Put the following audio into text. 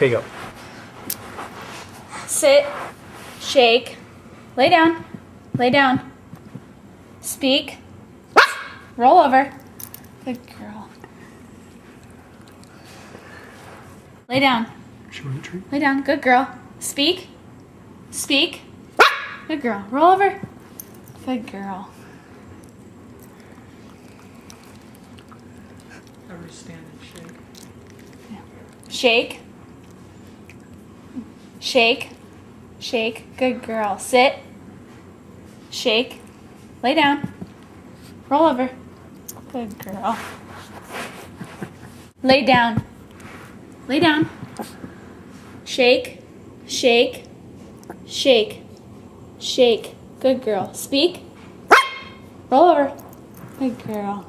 Okay, go. Sit, shake, lay down, speak, roll over. Good girl. Lay down, Show the tree. lay down, good girl. Speak, good girl. Roll over. Good girl. Ever stand and shake. Shake, shake, shake. Good girl. Sit, shake, lay down, roll over. Good girl. Lay down, shake, shake, shake, shake. Good girl. Speak, roll over. Good girl.